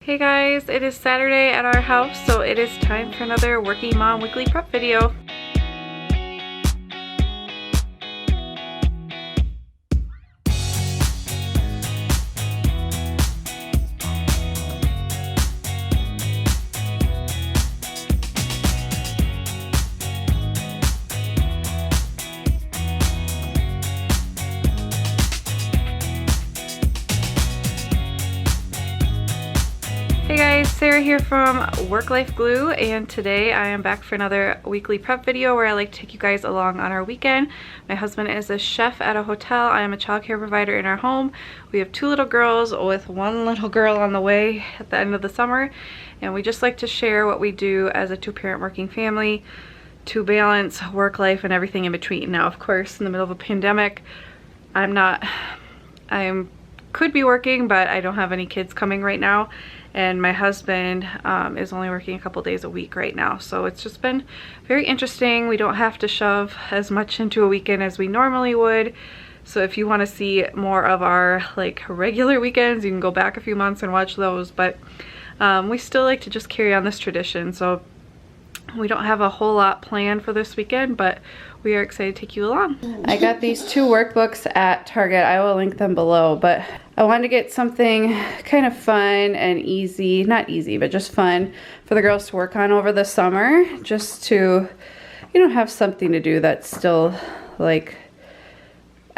Hey guys, it is Saturday at our house, so it is time for another Working Mom Weekly Prep video. Hey guys, Sarah here from Work Life Glue, and today I am back for another weekly prep video where I like to take you guys along on our weekend. My husband is a chef at a hotel. I am a childcare provider in our home. We have 2 little girls with 1 little girl on the way at the end of the summer, and we just like to share what we do as a 2-parent working family to balance work life and everything in between. Now, of course, in the middle of a pandemic, I could be working, but I don't have any kids coming right now. And my husband is only working a couple days a week right now, so it's just been very interesting. We don't have to shove as much into a weekend as we normally would. So if you want to see more of our regular weekends, you can go back a few months and watch those, but we still like to just carry on this tradition. So we don't have a whole lot planned for this weekend, but we are excited to take you along. I got these 2 workbooks at Target. I will link them below, but I wanted to get something kind of fun and easy, not easy, but just fun for the girls to work on over the summer, just to, have something to do that's still like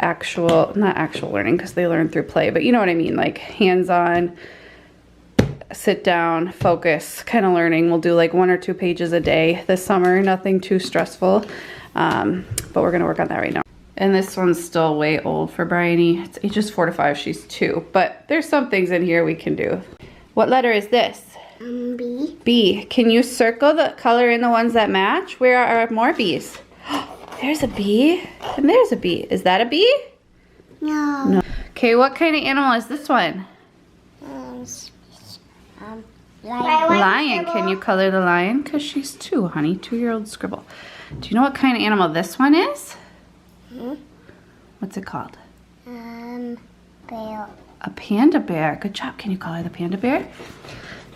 not actual learning, because they learn through play, but you know what I mean, like hands-on, sit down, focus kind of learning. We'll do like 1 or 2 pages a day this summer, nothing too stressful, but we're gonna work on that right now. And this one's still way old for Bryony. It's ages 4 to 5, she's 2, but there's some things in here we can do. What letter is this? B. B. Can you circle the color in the ones that match? Where are more B's? There's a B, and there's a B. Is that a B? No. Okay, what kind of animal is this one? Lion. Can you color the lion? Because she's 2, honey. 2-year-old scribble. Do you know what kind of animal this one is? What's it called? Bear. A panda bear. Good job. Can you color the panda bear?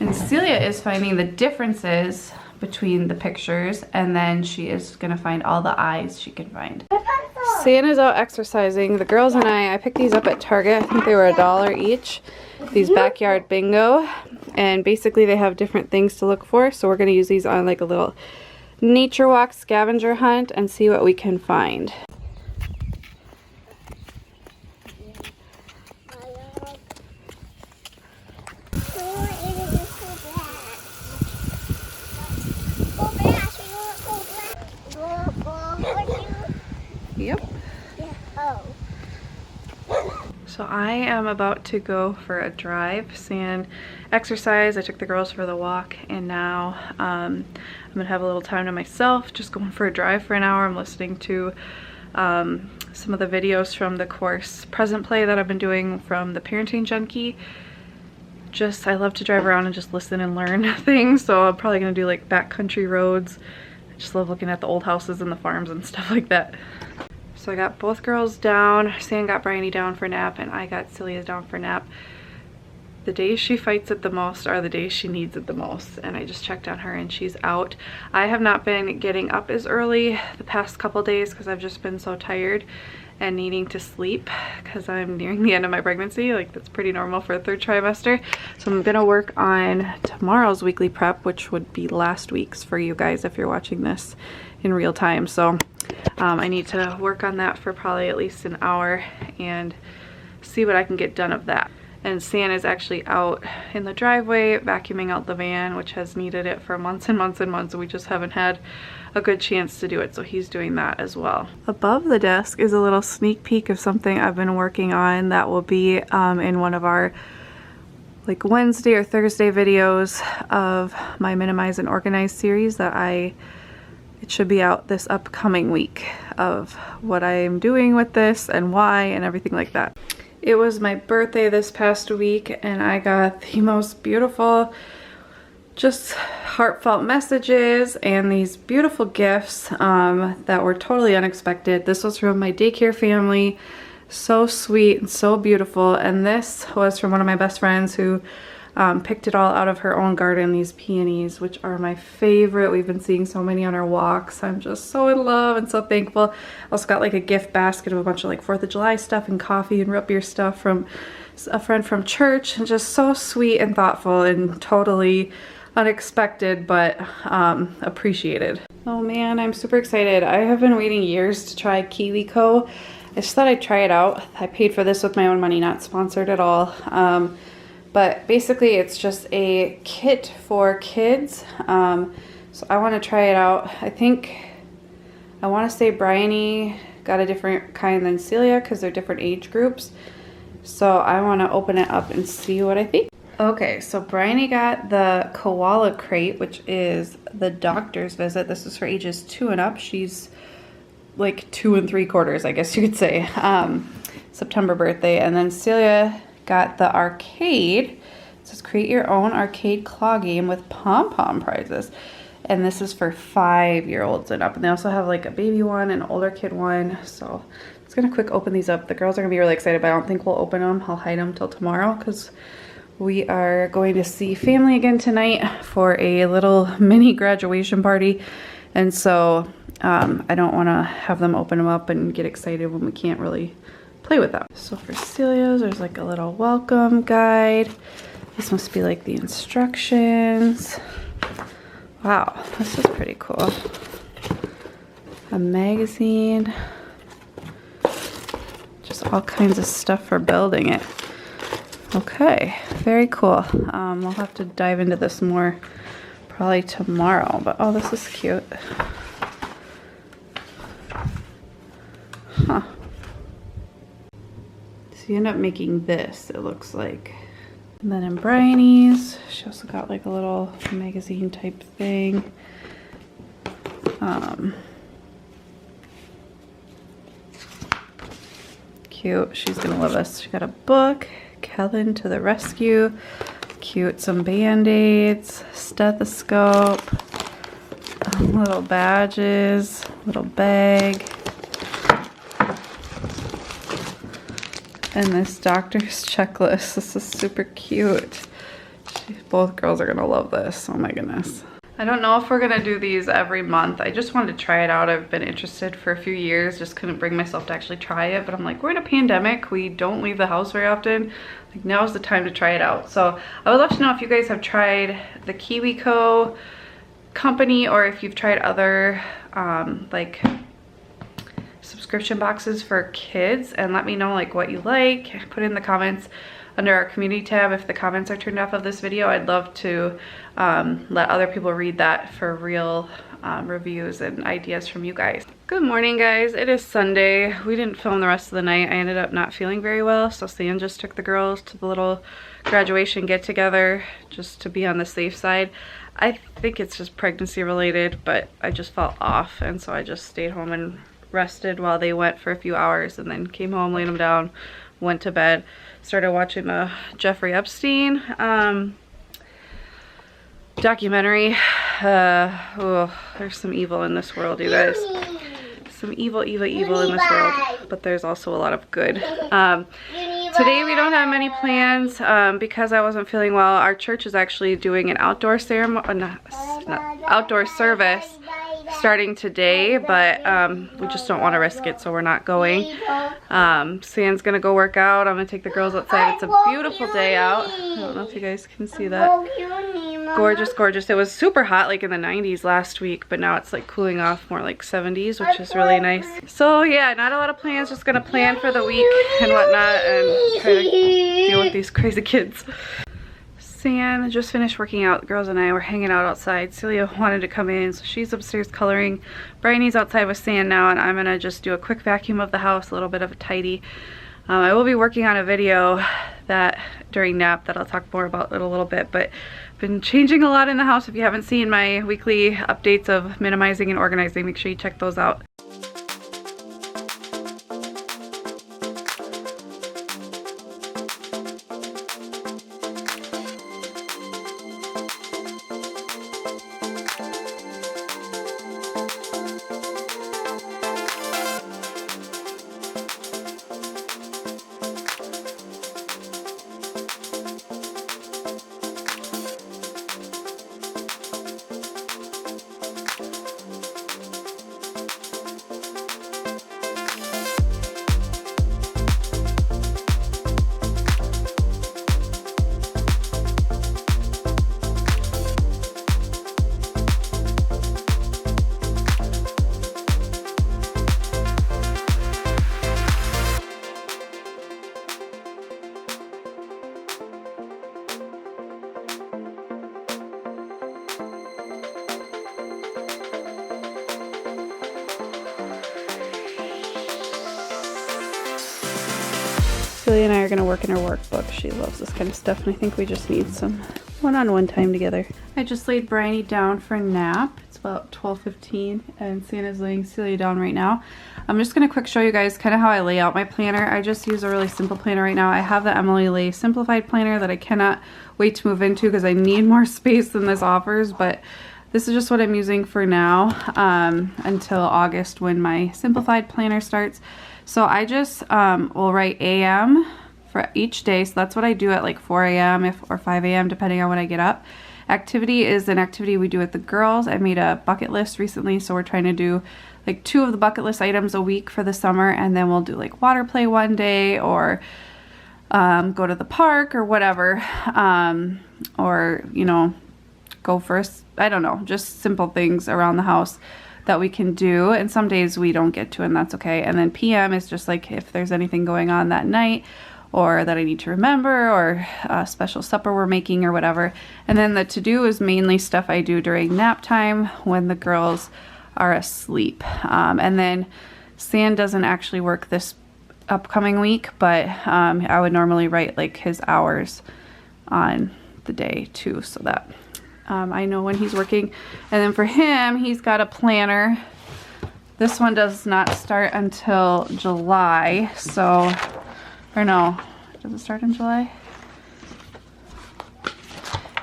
And Celia is finding the differences between the pictures, and then she is going to find all the eyes she can find. Santa's out exercising. The girls and I picked these up at Target. I think they were $1 each. These backyard bingo, and basically they have different things to look for, so we're going to use these on like a little nature walk scavenger hunt and see what we can find. Yep. So I am about to go for a drive, and exercise. I took the girls for the walk, and now I'm gonna have a little time to myself, just going for a drive for an hour. I'm listening to some of the videos from the course Present Play that I've been doing from the Parenting Junkie. I love to drive around and just listen and learn things, so I'm probably gonna do like backcountry roads. I just love looking at the old houses and the farms and stuff like that. So I got both girls down. Sam got Bryony down for a nap, and I got Celia down for a nap. The days she fights it the most are the days she needs it the most, and I just checked on her and she's out. I have not been getting up as early the past couple days because I've just been so tired and needing to sleep because I'm nearing the end of my pregnancy. Like, that's pretty normal for a 3rd trimester. So I'm gonna work on tomorrow's weekly prep, which would be last week's for you guys if you're watching this in real time. So I need to work on that for probably at least an hour and see what I can get done of that. And San is actually out in the driveway vacuuming out the van, which has needed it for months and months and months, and we just haven't had a good chance to do it, so he's doing that as well. Above the desk is a little sneak peek of something I've been working on that will be in one of our like Wednesday or Thursday videos of my Minimize and Organize series that it should be out this upcoming week, of what I'm doing with this and why and everything like that. It was my birthday this past week, and I got the most beautiful, just heartfelt messages and these beautiful gifts that were totally unexpected. This was from my daycare family. So sweet and so beautiful. And this was from one of my best friends who picked it all out of her own garden, these peonies, which are my favorite. We've been seeing so many on our walks. I'm just so in love and so thankful. Also got like a gift basket of a bunch of like 4th of July stuff and coffee and root beer stuff from a friend from church, and just so sweet and thoughtful and totally unexpected, but appreciated. Oh man, I'm super excited. I have been waiting years to try KiwiCo. I just thought I'd try it out. I paid for this with my own money, not sponsored at all. But basically it's just a kit for kids. So I want to try it out. I want to say Bryony got a different kind than Celia because they're different age groups. So I want to open it up and see what I think. Okay, so Bryony got the koala crate, which is the doctor's visit. This is for ages 2 and up. She's like 2 3/4, I guess you could say. September birthday. And then Celia got the arcade. It says create your own arcade claw game with pom-pom prizes. And this is for 5-year-olds and up. And they also have like a baby one, an older kid one. So it's gonna quick open these up. The girls are gonna be really excited, but I don't think we'll open them. I'll hide them till tomorrow because we are going to see family again tonight for a little mini graduation party. And so I don't wanna have them open them up and get excited when we can't really play with them. So for Celia's, there's like a little welcome guide. This must be like the instructions. Wow, this is pretty cool. A magazine. Just all kinds of stuff for building it. Okay, very cool. We'll have to dive into this more probably tomorrow, but oh, this is cute. Huh. So you end up making this, it looks like. And then in Bryony's, she also got like a little magazine type thing. Cute, she's gonna love this. She got a book, Kellen to the rescue. Cute, some band-aids, stethoscope, little badges, little bag. And this doctor's checklist. This is super cute. Both girls are gonna love this. Oh my goodness. I don't know if we're gonna do these every month. I just wanted to try it out. I've been interested for a few years, just couldn't bring myself to actually try it. But I'm like, we're in a pandemic. We don't leave the house very often. Like, now's the time to try it out. So I would love to know if you guys have tried the KiwiCo company, or if you've tried other like subscription boxes for kids, and let me know like what you like. Put it in the comments under our community tab if the comments are turned off of this video. I'd love to let other people read that for real reviews and ideas from you guys. Good morning, guys. It is Sunday. We didn't film the rest of the night. I ended up not feeling very well, so Sam just took the girls to the little graduation get together just to be on the safe side. I think it's just pregnancy related, but I just felt off, and so I just stayed home and rested while they went for a few hours, and then came home, laid them down, went to bed, started watching the Jeffrey Epstein documentary. Oh, there's some evil in this world, you guys. Some evil in this world, but there's also a lot of good. Today we don't have many plans because I wasn't feeling well. Our church is actually doing an outdoor outdoor service starting today, but we just don't want to risk it, so we're not going. Sam's gonna go work out. I'm gonna take the girls outside. It's a beautiful day out. I don't know if you guys can see that. Gorgeous, gorgeous. It was super hot like in the 90s last week, but now it's like cooling off more like 70s, which is really nice. So yeah, not a lot of plans, just gonna plan for the week and whatnot and try to deal with these crazy kids. Sam just finished working out. The girls and I were hanging out outside. Celia wanted to come in, so she's upstairs coloring. Bryony's outside with Sam now, and I'm gonna just do a quick vacuum of the house, a little bit of a tidy. I will be working on a video that during nap that I'll talk more about in a little bit, but I've been changing a lot in the house. If you haven't seen my weekly updates of minimizing and organizing, make sure you check those out. Celia and I are going to work in her workbook. She loves this kind of stuff, and I think we just need some one-on-one time together. I just laid Bryony down for a nap. It's about 12:15, and Santa's laying Celia down right now. I'm just going to quick show you guys kind of how I lay out my planner. I just use a really simple planner right now. I have the Emily Lay Simplified Planner that I cannot wait to move into because I need more space than this offers, but this is just what I'm using for now until August when my Simplified Planner starts. So I just will write AM for each day. So that's what I do at like 4 a.m. or 5 a.m. depending on when I get up. Activity is an activity we do with the girls. I made a bucket list recently, so we're trying to do like 2 of the bucket list items a week for the summer, and then we'll do like water play one day, or go to the park or whatever, or you know, go for I don't know, just simple things around the house that we can do, and some days we don't get to, and that's okay. And then PM is just like if there's anything going on that night or that I need to remember, or a special supper we're making or whatever. And then the to-do is mainly stuff I do during nap time when the girls are asleep. And then San doesn't actually work this upcoming week, but I would normally write like his hours on the day too, so that I know when he's working. And then for him, he's got a planner. This one does not start until July, so, or no, does it start in July?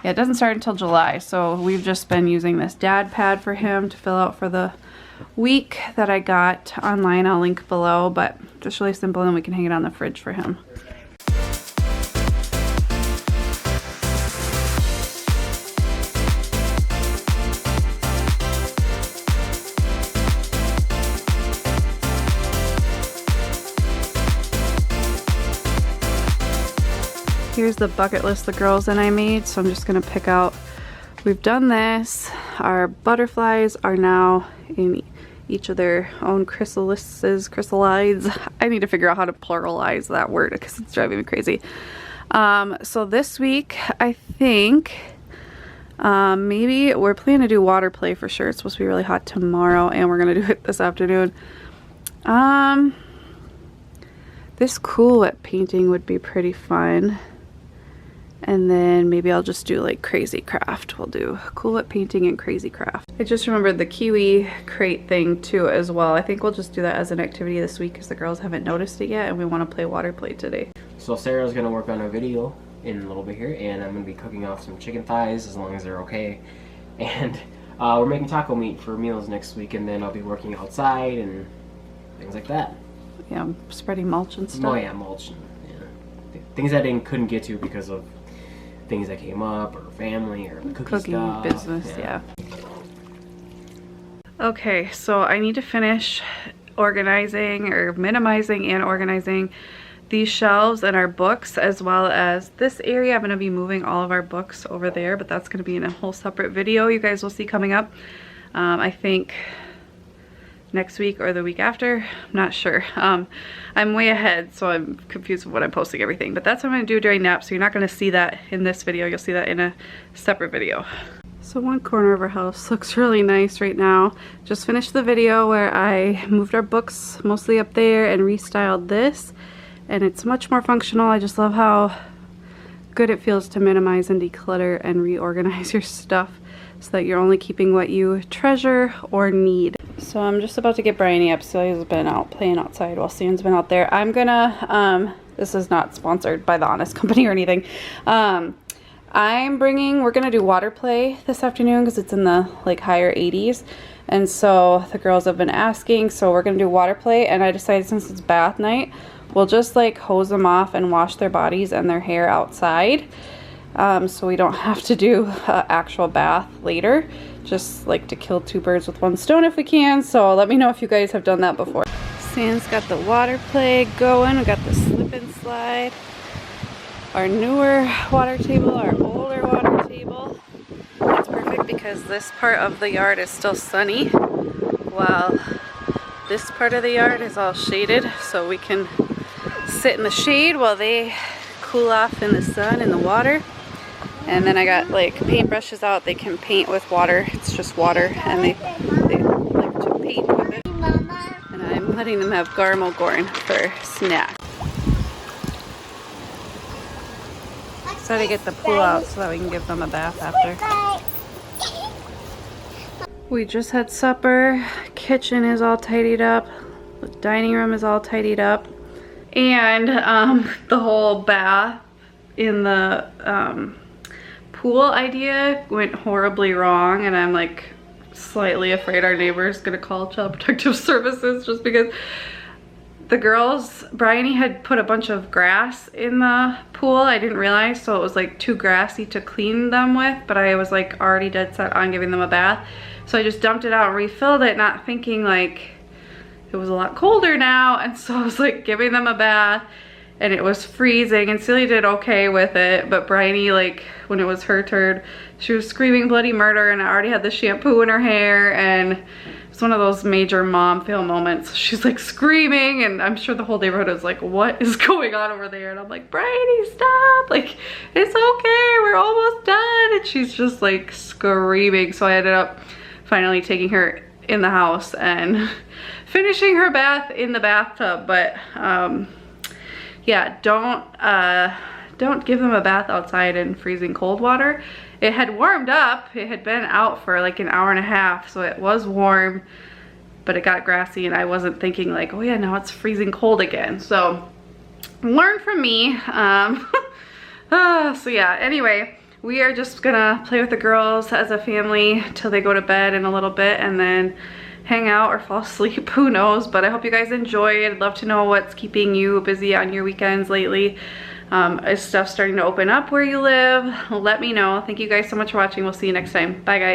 Yeah, it doesn't start until July, so we've just been using this dad pad for him to fill out for the week that I got online. I'll link below, but just really simple, and then we can hang it on the fridge for him. Here's the bucket list the girls and I made, so I'm just gonna pick out, we've done this. Our butterflies are now in each of their own chrysalides. I need to figure out how to pluralize that word because it's driving me crazy. So this week, I think maybe we're planning to do water play for sure. It's supposed to be really hot tomorrow, and we're gonna do it this afternoon. This Cool Whip painting would be pretty fun. And then maybe I'll just do like Crazy Craft. We'll do Cool Whip painting and Crazy Craft. I just remembered the kiwi crate thing too as well. I think we'll just do that as an activity this week because the girls haven't noticed it yet, and we want to play water play today. So Sarah's gonna work on a video in a little bit here, and I'm gonna be cooking off some chicken thighs as long as they're okay. And we're making taco meat for meals next week, and then I'll be working outside and things like that. Yeah, spreading mulch and stuff. Oh yeah, mulch. And, yeah. Things I couldn't get to because of things that came up, or family, or the cooking stuff. Business, yeah. Okay, so I need to finish organizing, or minimizing and organizing these shelves and our books, as well as this area. I'm going to be moving all of our books over there, but that's going to be in a whole separate video you guys will see coming up. I think next week or the week after, I'm not sure. I'm way ahead, so I'm confused with what I'm posting everything, but that's what I'm gonna do during nap, so you're not gonna see that in this video, you'll see that in a separate video. So one corner of our house looks really nice right now. Just finished the video where I moved our books mostly up there and restyled this, and it's much more functional. I just love how good it feels to minimize and declutter and reorganize your stuff so that you're only keeping what you treasure or need. So I'm just about to get Bryony up. Celia's been out playing outside while Sam's been out there. I'm gonna, this is not sponsored by the Honest Company or anything. We're gonna do water play this afternoon because it's in the like higher 80s. And so the girls have been asking, so we're gonna do water play, and I decided since it's bath night, we'll just like hose them off and wash their bodies and their hair outside. So we don't have to do an actual bath later. Just like to kill 2 birds with 1 stone if we can. So let me know if you guys have done that before. Sam's got the water play going. We got the slip and slide. Our newer water table, our older water table. It's perfect because this part of the yard is still sunny, while this part of the yard is all shaded, so we can sit in the shade while they cool off in the sun and the water. And then I got like paintbrushes out. They can paint with water. It's just water, and they like to paint with it. And I'm letting them have Garmogorn for snack. So to get the pool out so that we can give them a bath after. We just had supper. Kitchen is all tidied up. The dining room is all tidied up. And the whole bath in the pool idea went horribly wrong, and I'm like slightly afraid our neighbor's gonna call Child Protective Services just because the girls, Bryony had put a bunch of grass in the pool. I didn't realize, so it was like too grassy to clean them with, but I was like already dead set on giving them a bath. So I just dumped it out and refilled it, not thinking like it was a lot colder now. And so I was like giving them a bath and it was freezing, and Celia did okay with it, but Bryony, like when it was her turn, she was screaming bloody murder, and I already had the shampoo in her hair, and it's one of those major mom fail moments. She's like screaming, and I'm sure the whole neighborhood is like, what is going on over there? And I'm like, Bryony, stop, like it's okay, we're almost done. And she's just like screaming. So I ended up finally taking her in the house and finishing her bath in the bathtub. But yeah, don't give them a bath outside in freezing cold water. It had warmed up. It had been out for like an hour and a half, so it was warm, but it got grassy, and I wasn't thinking like, oh yeah, now it's freezing cold again. So learn from me. So yeah, anyway, we are just gonna play with the girls as a family till they go to bed in a little bit, and then hang out or fall asleep, who knows. But I hope you guys enjoy. I'd love to know what's keeping you busy on your weekends lately. Is stuff starting to open up where you live? Let me know. Thank you guys so much for watching. We'll see you next time. Bye guys.